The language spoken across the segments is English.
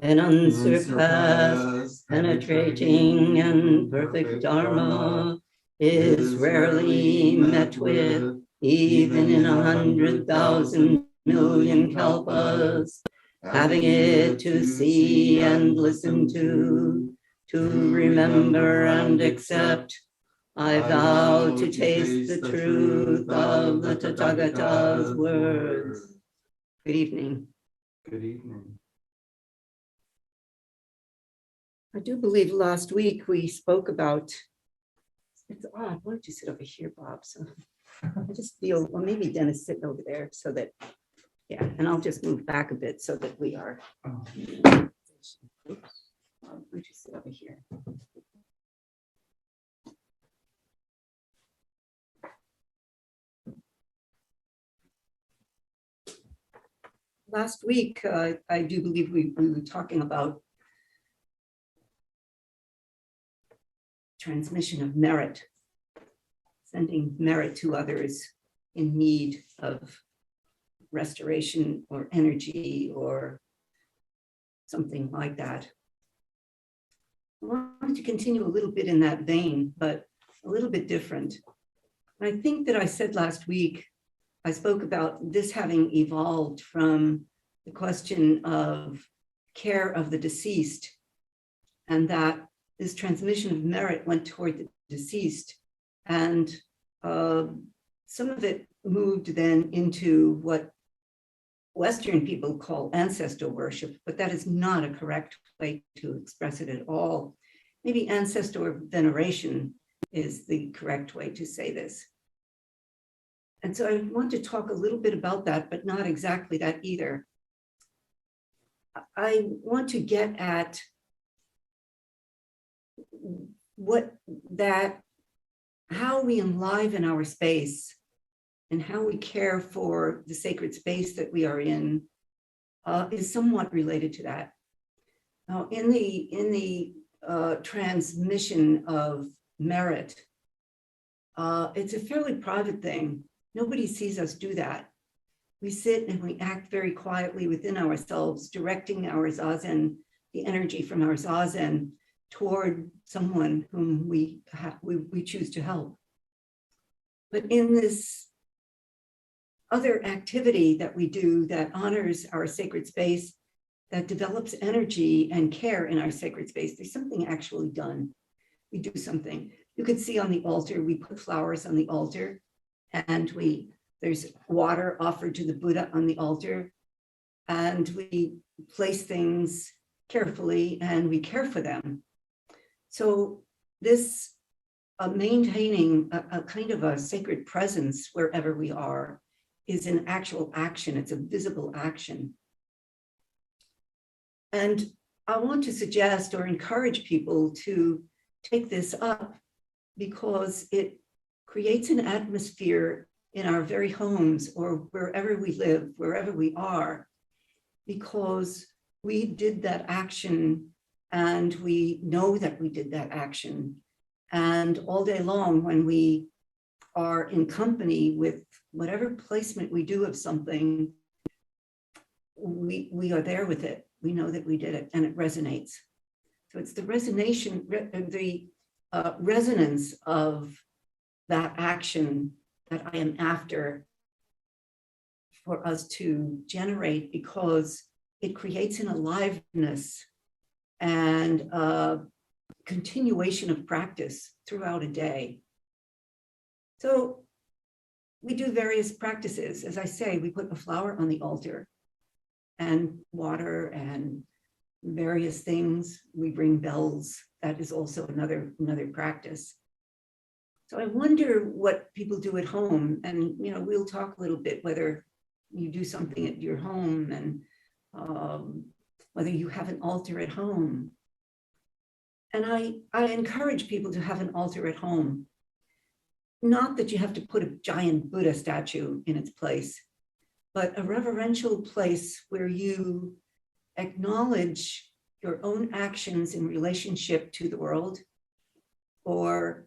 An unsurpassed, penetrating, and perfect Dharma is rarely met with, even in 100,000 million kalpas. Having it to see and listen to remember and accept, I vow to taste the truth of the Tathagata's words. Good evening. Good evening. I do believe last week we spoke about, it's odd, why don't you sit over here, Bob? So I just feel, well, maybe Dennis sitting over there so that, yeah, and I'll just move back a bit so that we are. Oops. Why don't you sit over here? Last week, I do believe we were talking about transmission of merit, sending merit to others in need of restoration or energy or something like that. I wanted to continue a little bit in that vein, but a little bit different. I think that I said last week, I spoke about this having evolved from the question of care of the deceased, and that this transmission of merit went toward the deceased, and some of it moved then into what Western people call ancestor worship, but that is not a correct way to express it at all. Maybe ancestor veneration is the correct way to say this. And so I want to talk a little bit about that, but not exactly that either. I want to get at how we enliven our space and how we care for the sacred space that we are in is somewhat related to that. Now, in the transmission of merit, it's a fairly private thing. Nobody sees us do that. We sit and we act very quietly within ourselves, directing our zazen, the energy from our zazen, toward someone whom we choose to help. But in this other activity that we do that honors our sacred space, that develops energy and care in our sacred space, there's something actually done. We do something. You can see on the altar, we put flowers on the altar, and there's water offered to the Buddha on the altar, and we place things carefully and we care for them. So this maintaining a kind of a sacred presence wherever we are is an actual action. It's a visible action. And I want to suggest or encourage people to take this up because it creates an atmosphere in our very homes or wherever we live, wherever we are, because we did that action and we know that we did that action. And all day long, when we are in company with whatever placement we do of something, we are there with it. We know that we did it and it resonates. So it's the resonance of that action that I am after for us to generate, because it creates an aliveness and a continuation of practice throughout a day. So we do various practices. As I say, we put a flower on the altar and water and various things. We bring bells. That is also another practice. So I wonder what people do at home, and we'll talk a little bit whether you do something at your home and whether you have an altar at home. And I encourage people to have an altar at home. Not that you have to put a giant Buddha statue in its place, but a reverential place where you acknowledge your own actions in relationship to the world, or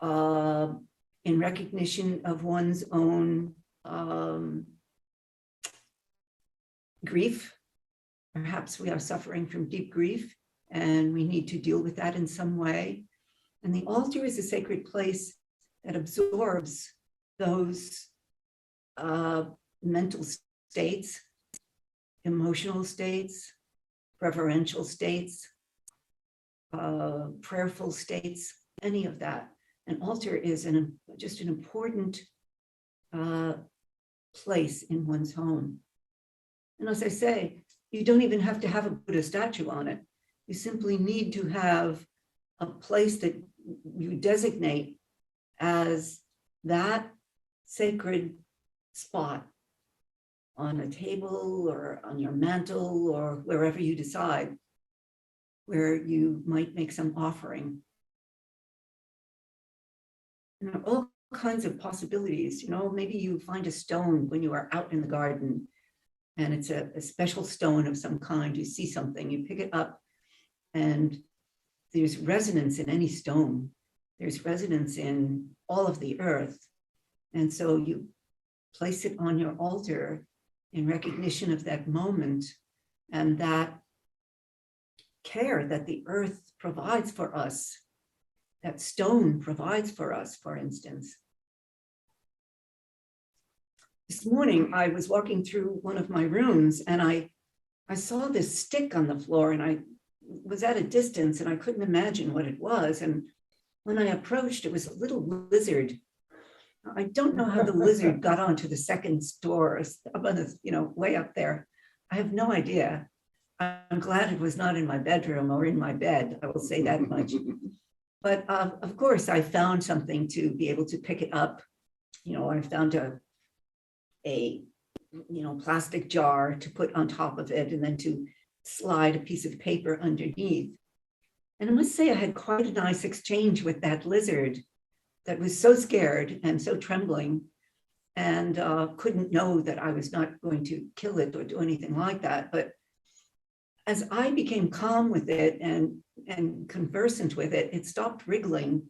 in recognition of one's own grief, perhaps we are suffering from deep grief and we need to deal with that in some way. And the altar is a sacred place that absorbs those mental states, emotional states, reverential states, prayerful states, any of that. An altar is just an important place in one's home. And as I say, you don't even have to have a Buddha statue on it. You simply need to have a place that you designate as that sacred spot on a table or on your mantle or wherever you decide, where you might make some offering. And there are all kinds of possibilities. Maybe you find a stone when you are out in the garden, and it's a special stone of some kind. You see something, you pick it up, and there's resonance in any stone. There's resonance in all of the earth. And so you place it on your altar in recognition of that moment and that care that the earth provides for us, that stone provides for us, for instance. This morning, I was walking through one of my rooms and I saw this stick on the floor, and I was at a distance and I couldn't imagine what it was. And when I approached, it was a little lizard. I don't know how the lizard got onto the second store, up on the, way up there. I have no idea. I'm glad it was not in my bedroom or in my bed. I will say that much. But of course, I found something to be able to pick it up. I found a plastic jar to put on top of it and then to slide a piece of paper underneath. And I must say I had quite a nice exchange with that lizard that was so scared and so trembling and couldn't know that I was not going to kill it or do anything like that. But as I became calm with it and conversant with it, it stopped wriggling.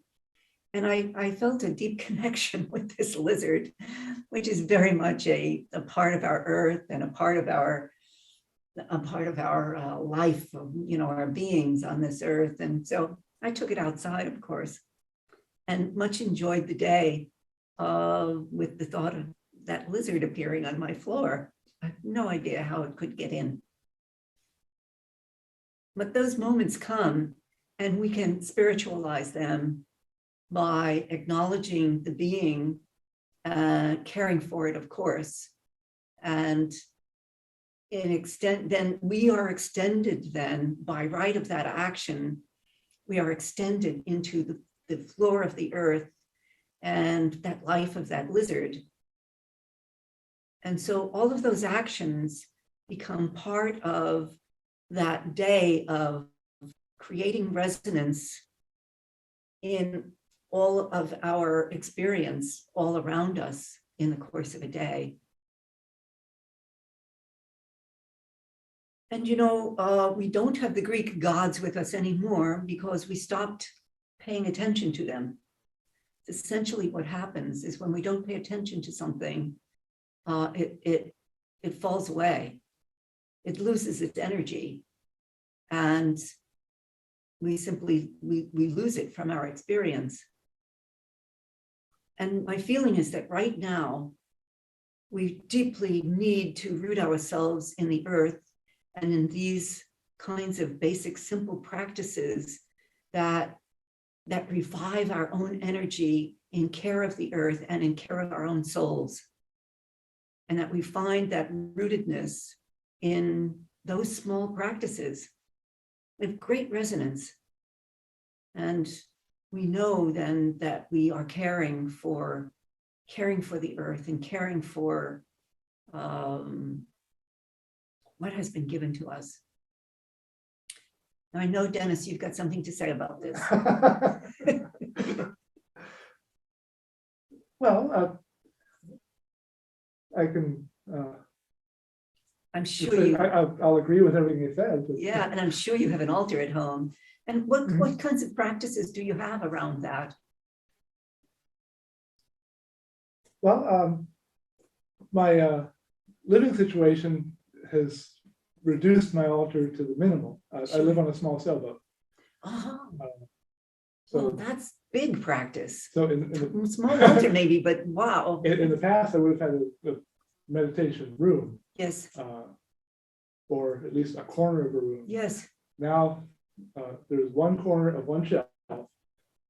And I felt a deep connection with this lizard, which is very much a part of our earth and a part of our life, our beings on this earth. And so I took it outside, of course, and much enjoyed the day with the thought of that lizard appearing on my floor. I have no idea how it could get in. But those moments come, and we can spiritualize them by acknowledging the being, caring for it, of course. And then we are extended then by right of that action, we are extended into the floor of the earth and that life of that lizard. And so all of those actions become part of that day of creating resonance in all of our experience all around us in the course of a day. And we don't have the Greek gods with us anymore because we stopped paying attention to them. It's essentially what happens is when we don't pay attention to something, it falls away. It loses its energy, and we lose it from our experience. And my feeling is that right now, we deeply need to root ourselves in the earth and in these kinds of basic, simple practices that revive our own energy in care of the earth and in care of our own souls. And that we find that rootedness in those small practices with great resonance. And we know then that we are caring for the earth and caring for what has been given to us. Now, I know, Dennis, you've got something to say about this. Well, I can. I'm sure I'll agree with everything you said. Yeah, and I'm sure you have an altar at home. And what kinds of practices do you have around that? Well, my living situation has reduced my altar to the minimal. I live on a small sailboat. Oh, So, well, that's big practice. so in Small altar maybe, but wow. in the past, I would have had a meditation room, Yes, or at least a corner of a room. yes, Now, there's one corner of one shelf,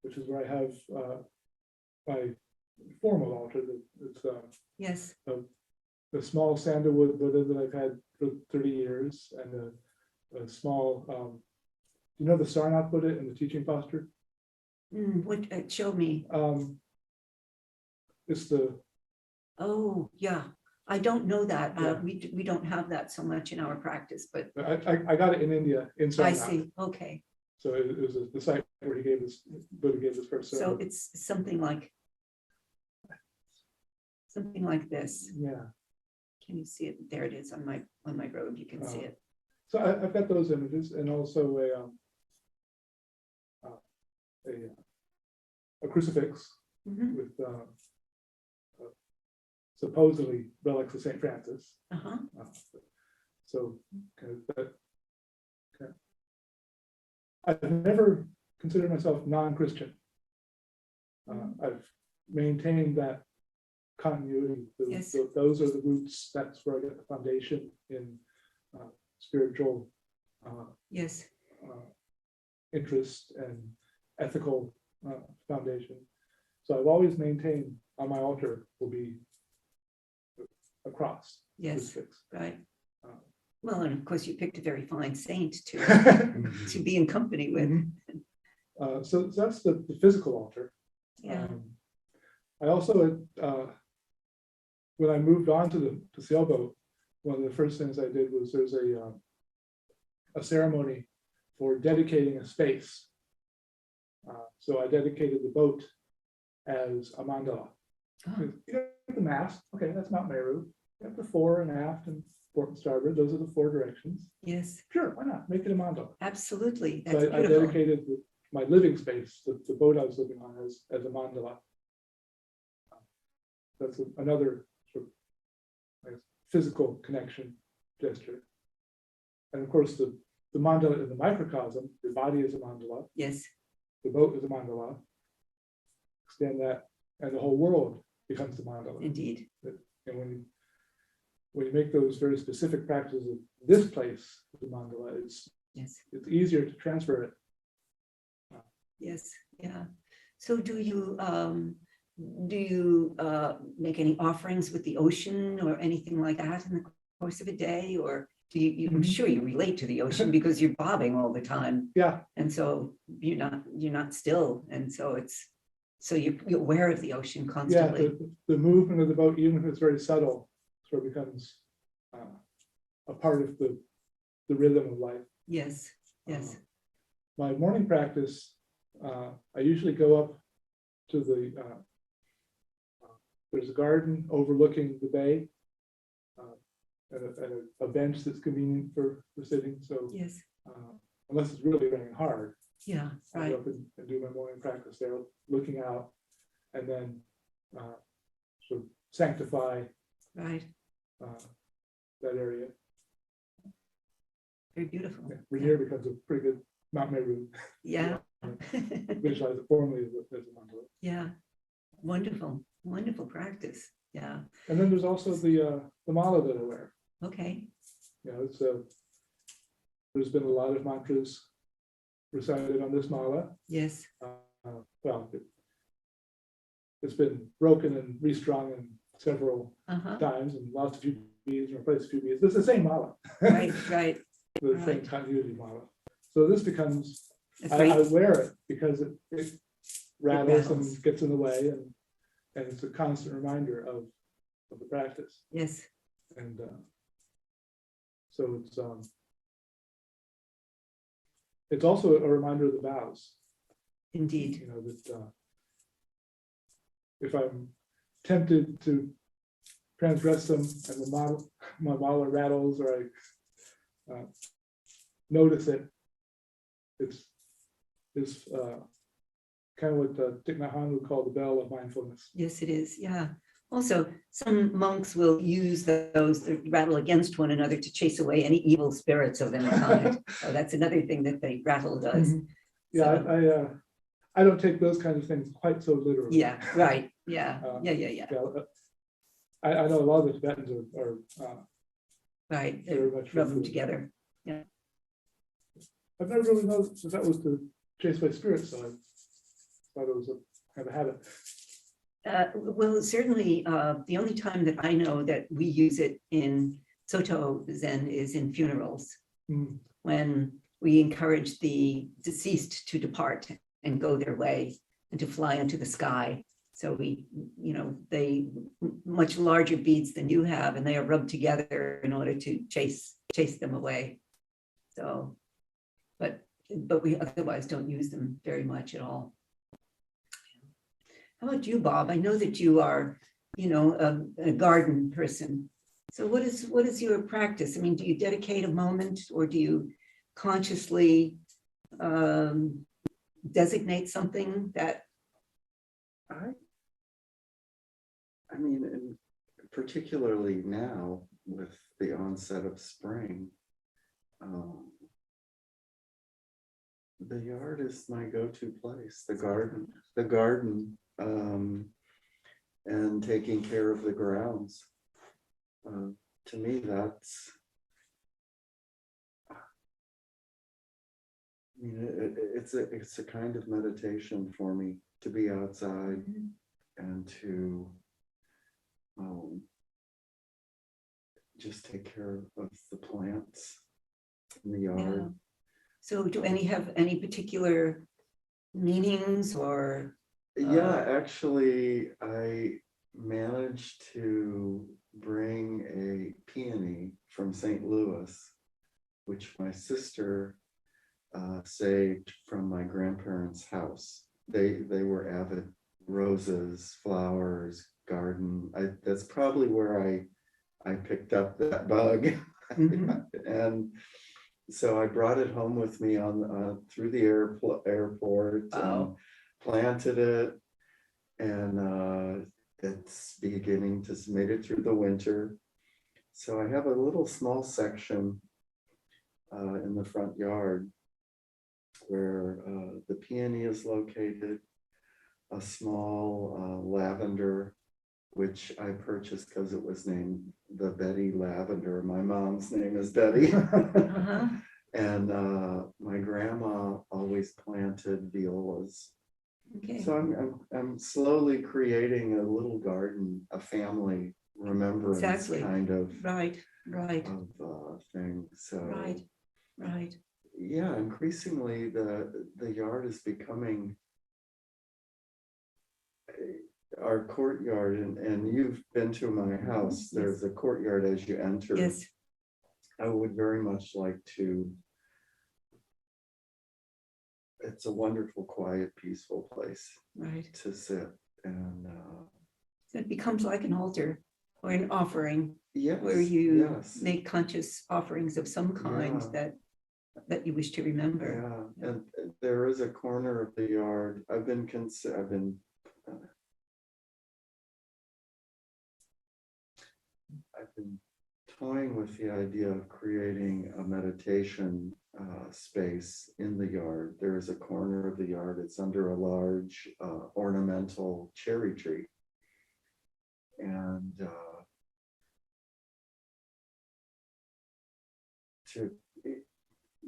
which is where I have my formal altar. It's yes. a small sandalwood Buddha that I've had for 30 years, and a small, you know, the Sarnath Buddha in the teaching posture? What, show me. It's the, Oh, yeah. I don't know that. Yeah. We don't have that so much in our practice, but I got it in India, in I Sarnath. see. Okay. So it was the site where he gave this, Buddha gave this first So sermon. it's something like this. Yeah. Can you see it? There it is on my robe. You can see it. So I've got those images, and also a crucifix Mhm. with supposedly relics of Saint Francis. Uh-huh. So I've never considered myself non-Christian. I've maintained that continuity. Yes. Those are the roots. That's where I get the foundation in spiritual Yes. interest and ethical foundation. So I've always maintained on my altar will be a cross. Yes. crucifix. Right. Uh, Well, and of course you picked a very fine saint to be in company with. Mhm. So that's the physical altar. Yeah. I also, when I moved on to the sailboat, one of the first things I did was there's a ceremony for dedicating a space. So I dedicated the boat as a mandala. Oh, You got the mast, okay, that's Mount Meru. You have the fore and aft and port and starboard, those are the four directions. yes, Sure, why not? Make it a mandala. absolutely. So That's I beautiful. dedicated my living space, the boat I was living on, as a mandala. That's another sort of, I guess, physical connection gesture. And of course, the mandala in the microcosm, the body is a mandala, Yes, the boat is a mandala. Extend that, and the whole world becomes the mandala. indeed. And when you make those very specific practices of this place, the mandala, it's easier to transfer it. Yes, yeah. So do you make any offerings with the ocean or anything like that in the course of a day? Or do you, I'm sure you relate to the ocean because you're bobbing all the time. Yeah, And so you're not still. And so you're aware of the ocean yeah. constantly. The movement of the boat, even if it's very subtle, sort of becomes a part of the rhythm of life. Yes, yes. My morning practice, I usually go up to there's a garden overlooking the bay, and a bench that's convenient for sitting. So Yes, unless it's really raining hard, yeah, I right. go up and do my morning practice there, looking out, and then sort of sanctify Right. that area. Very beautiful. Yeah, Rainier becomes a pretty good Mount Meru. Yeah. Visualize it formally as a mandala. Yeah. Wonderful, wonderful practice. Yeah. And then there's also the mala that I wear. Okay. You know, it's there's been a lot of mantras recited on this mala. Yes. Well, it's been broken and restrung in several Uh-huh. times and lost a few beads and replaced a few beads. It's the same mala. Right, right. The same Right. continuity mala. So this becomes, That's I right. wear it because it rattles rattles. and gets in the way, and it's a constant reminder of the practice. Yes. And so it's also a reminder of the vows. Indeed. You know, that if I'm tempted to transgress them and my mala rattles, or I notice it, it's kind of what Thich Nhat Hanh would call the bell of mindfulness. Yes, it is. Yeah. Also, some monks will use those to rattle against one another to chase away any evil spirits of any kind. So that's another thing that the rattle does. Yeah, So, I don't take those kinds of things quite so literally. yeah, right. Yeah, yeah. Yeah, I know a lot of the Tibetans are Right. They very much rub them into it. together. I've never really known that was to chase away spirits, so I thought it was a kind of habit. Well, certainly, the only time that I know that we use it in Soto Zen is in funerals, when we encourage the deceased to depart and go their way and to fly into the sky. So we, they much larger beads than you have, and they are rubbed together in order to chase them away. So, but we otherwise don't use them very much at all. How about you, Bob? I know that you are, a garden person. So what is your practice? I mean, do you dedicate a moment, or do you consciously designate something that? I mean, and particularly now with the onset of spring, the yard is my go-to place. The garden, and taking care of the grounds. To me, that's. I mean, it's a kind of meditation for me to be outside and to just take care of the plants in the yard. Yeah. So do any have any particular meanings or? Yeah, actually, I managed to bring a peony from St. Louis, which my sister saved from my grandparents' house. They were avid roses, flowers, garden. That's probably where I picked up that bug. And so I brought it home with me on through the airport. Wow. And planted it, and it's beginning to made it through the winter. So I have a little small section in the front yard where the peony is located, a small lavender, which I purchased because it was named the Betty Lavender. My mom's name is Betty. And my grandma always planted violas. Okay. So I'm slowly creating a little garden, a family remembrance kind of right thing. So right. Yeah, increasingly the yard is becoming our courtyard, and you've been to my house. There's a courtyard as you enter. Yes. I would very much like to. It's a wonderful, quiet, peaceful place to sit, and so it becomes like an altar or an offering. Yes, where you make conscious offerings of some kind that you wish to remember. Yeah, and there is a corner of the yard. I've been toying with the idea of creating a meditation space in the yard. There is a corner of the yard. It's under a large ornamental cherry tree. And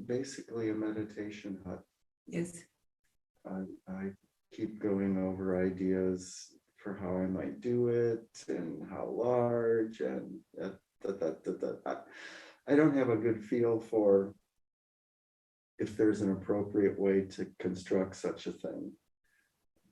basically a meditation hut. Yes. I keep going over ideas for how I might do it and how large, and I don't have a good feel for if there's an appropriate way to construct such a thing.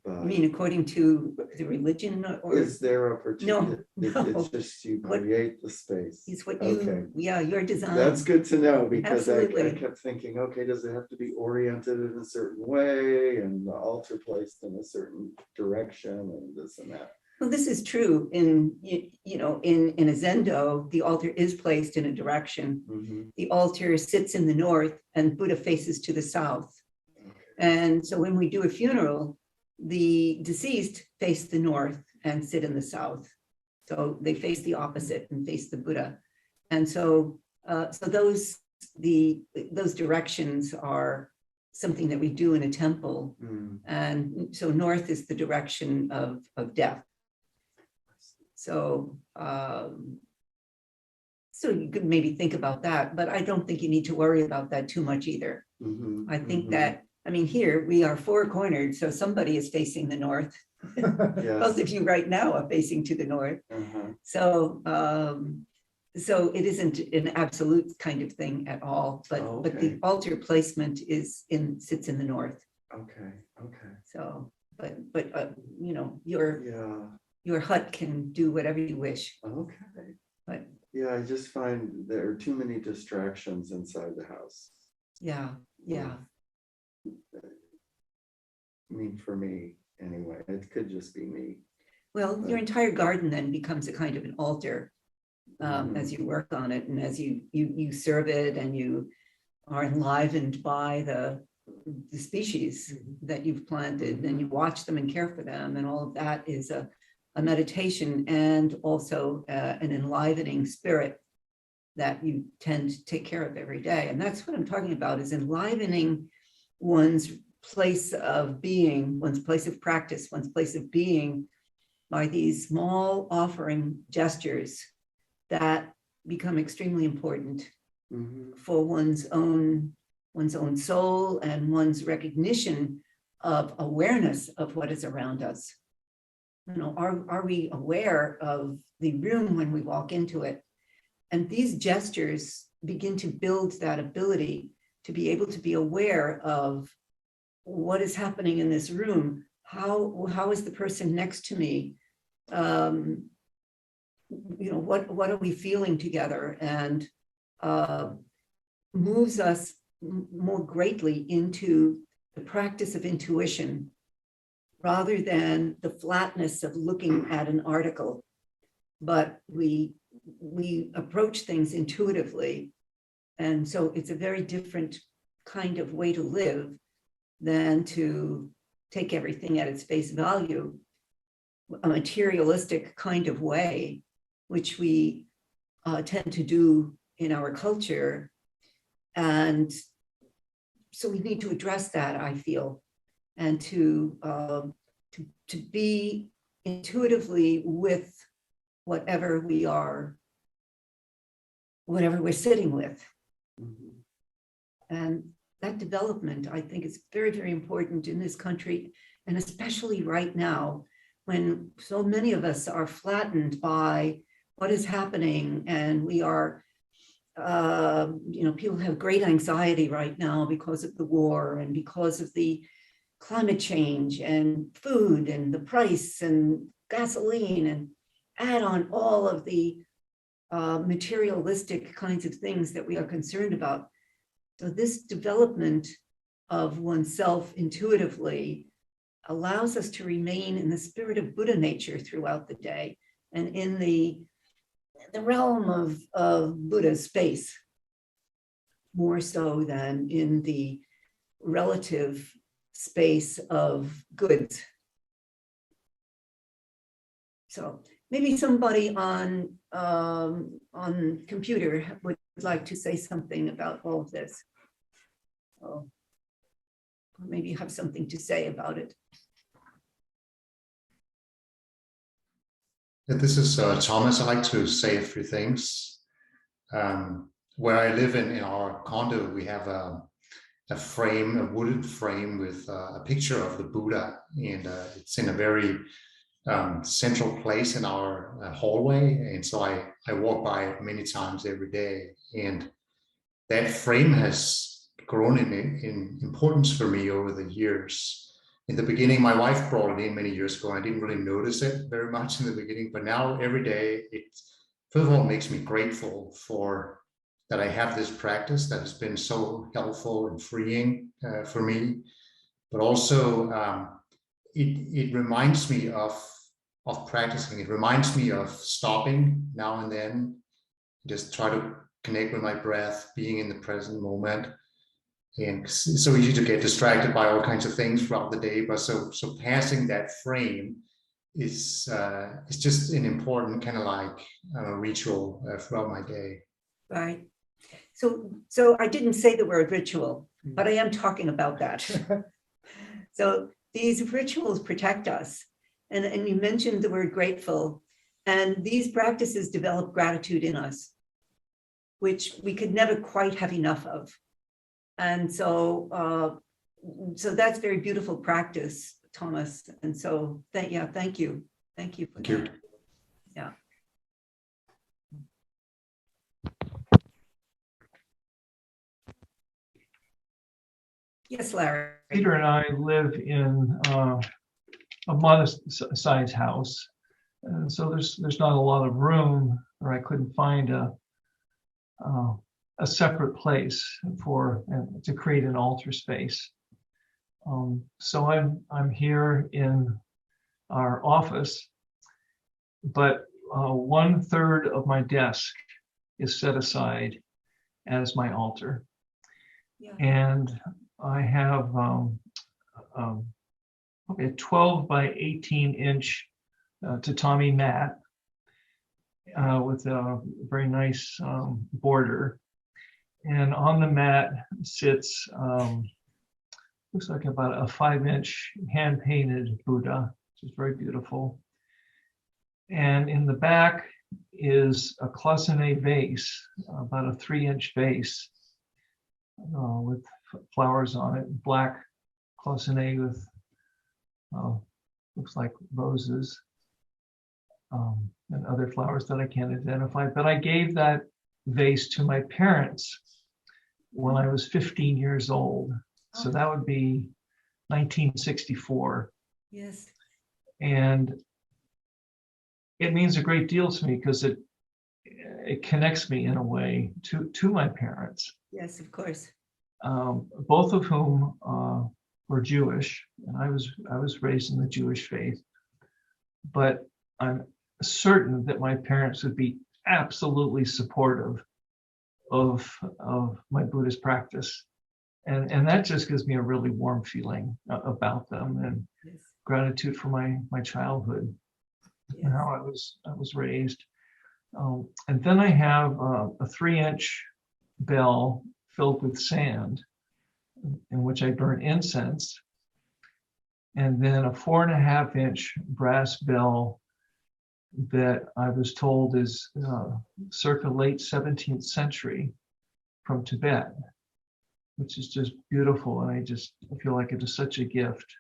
I mean, according to the religion, or is there a particular? No. It's just you create the space. It's what you, your design. That's good to know, because I kept thinking, okay, does it have to be oriented in a certain way and the altar placed in a certain direction and this and that? Well, this is true in a Zendo. The altar is placed in a direction. Mm-hmm. The altar sits in the north and Buddha faces to the south. Okay. And so when we do a funeral, the deceased face the north and sit in the south. So they face the opposite and face the Buddha. And so, those directions are something that we do in a temple. And so north is the direction of death. So, so you could maybe think about that, but I don't think you need to worry about that too much either. I think that, I mean, here we are four-cornered, so somebody is facing the north. Both of you right now are facing to the north. So, so it isn't an absolute kind of thing at all, but the altar placement sits in the north. Okay. So, but you know, your hut can do whatever you wish. Okay. But yeah, I just find there are too many distractions inside the house. Yeah. I mean, for me anyway, it could just be me. Well, your entire garden then becomes a kind of an altar as you work on it, and as you serve it, and you are enlivened by the species that you've planted, and you watch them and care for them, and all of that is a meditation, and also an enlivening spirit that you tend to take care of every day. And that's what I'm talking about, is enlivening one's place of being, one's place of practice, one's place of being, by these small offering gestures that become extremely important for one's own soul and one's recognition of awareness of what is around us. You know, are we aware of the room when we walk into it? And these gestures begin to build that ability to be able to be aware of what is happening in this room. How is the person next to me? You know, what are we feeling together? And moves us more greatly into the practice of intuition, rather than the flatness of looking at an article. But we approach things intuitively. And so it's a very different kind of way to live than to take everything at its face value, a materialistic kind of way, which we tend to do in our culture. And so we need to address that, I feel, and to be intuitively with whatever we're sitting with. And that development, I think, is very, very important in this country, and especially right now, when so many of us are flattened by what is happening, and we are, you know, people have great anxiety right now because of the war and because of the climate change and food and the price and gasoline, and add on all of the materialistic kinds of things that we are concerned about. So this development of oneself intuitively allows us to remain in the spirit of Buddha nature throughout the day, and in the realm of Buddha space, more so than in the relative space of goods. So maybe somebody on computer would like to say something about all of this. Or maybe you have something to say about it. This is Thomas. I'd like to say a few things. Where I live in our condo, we have a frame, a wooden frame with a picture of the Buddha, and it's in a very central place in our hallway. And so I walk by it many times every day. And that frame has grown in importance for me over the years. In the beginning, my wife brought it in many years ago. I didn't really notice it very much in the beginning, but now every day, it first of all makes me grateful for that I have this practice that has been so helpful and freeing for me. But also, it reminds me of practicing. It reminds me of stopping now and then, just try to connect with my breath, being in the present moment. And it's so easy to get distracted by all kinds of things throughout the day. But so passing that frame is just an important kind of like ritual throughout my day. Right. So I didn't say the word ritual, but I am talking about that. So these rituals protect us. And you mentioned the word grateful, and these practices develop gratitude in us, which we could never quite have enough of. And so that's very beautiful practice, Thomas. And so thank you. Thank you for Thank that. you. Yeah. Yes, Larry. Peter and I live in a modest size house, and so there's not a lot of room, or I couldn't find a separate place for to create an altar space. So I'm here in our office, but 1/3 of my desk is set aside as my altar, Yeah. and I have a 12 by 18 inch tatami mat with a very nice border. And on the mat sits, looks like about a 5-inch hand painted Buddha, which is very beautiful. And in the back is a cloisonné vase, about a 3-inch vase with flowers on it, black cloisonné with looks like roses and other flowers that I can't identify. But I gave that vase to my parents when I was 15 years old. So that would be 1964. Yes. And it means a great deal to me because it connects me in a way to my parents. Yes, of course. Both of whom were Jewish, and I was raised in the Jewish faith. But I'm certain that my parents would be absolutely supportive of my Buddhist practice, and that just gives me a really warm feeling about them, and Yes. gratitude for my childhood Yes. and how I was raised. And then I have a 3-inch bell filled with sand, in which I burn incense, and then a 4.5-inch brass bell that I was told is circa late 17th century from Tibet, which is just beautiful, and I feel like it is such a gift.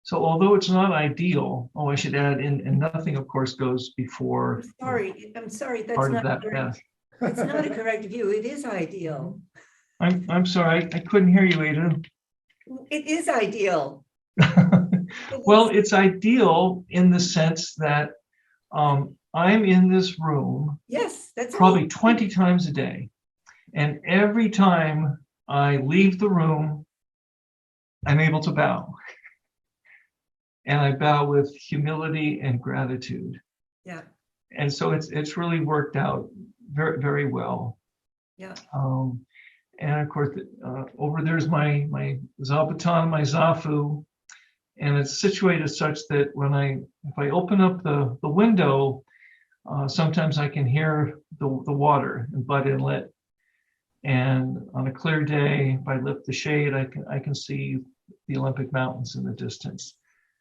So although it's not ideal, I should add, and nothing, of course, goes before. I'm sorry. That's part of not that correct. path. It's not a correct view. It is ideal. I'm sorry, I couldn't hear you, Eido. It is ideal. Well, it's ideal in the sense that I'm in this room Yes, that's probably 20 times a day. And every time I leave the room, I'm able to bow. And I bow with humility and gratitude. Yeah. And so it's really worked out very, very well. Yeah. And of course, over there's my zabuton, my zafu, and it's situated such that if I open up the window, sometimes I can hear the water in Bud Inlet. And on a clear day, if I lift the shade, I can see the Olympic Mountains in the distance.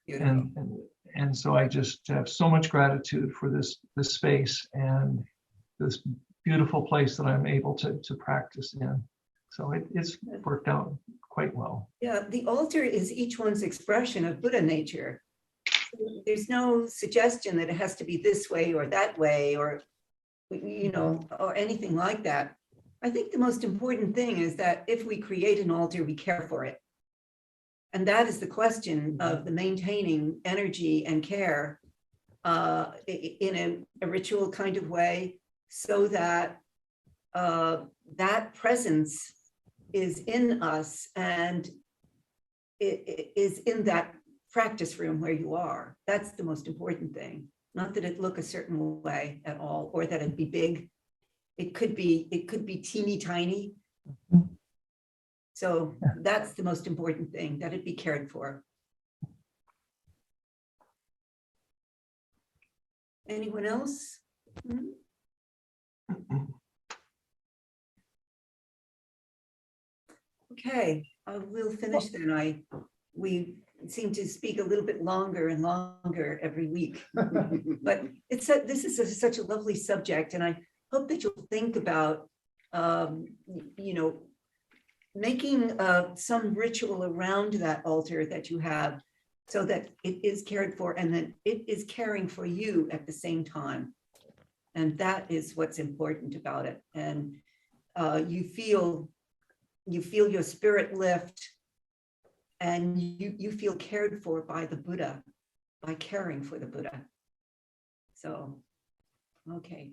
Beautiful. And so I just have so much gratitude for this space and this beautiful place that I'm able to practice in. So it's worked out quite well. Yeah, the altar is each one's expression of Buddha nature. There's no suggestion that it has to be this way or that way, or or anything like that. I think the most important thing is that if we create an altar, we care for it. And that is the question of the maintaining energy and care in a ritual kind of way, so that that presence is in us and it is in that practice room where you are. That's the most important thing. Not that it look a certain way at all, or that it be big. It could be teeny tiny. So that's the most important thing, that it be cared for. Anyone else? Hmm? Okay, we'll finish then. We seem to speak a little bit longer and longer every week, but this is such a lovely subject, and I hope that you'll think about, you know, making some ritual around that altar that you have, so that it is cared for and that it is caring for you at the same time. And that is what's important about it. And you feel your spirit lift, and you feel cared for by the Buddha, by caring for the Buddha. So, okay.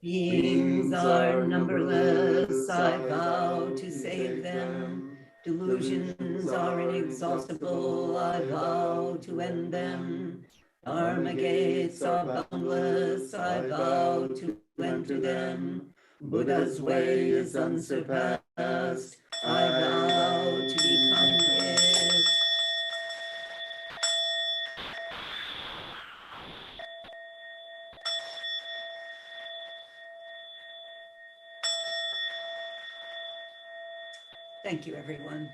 Beings are numberless, I vow to save them. Delusions are inexhaustible, I vow to end them. Dharma gates are boundless, I vow to enter them. Buddha's way is unsurpassed, I vow to become it. Thank you, everyone.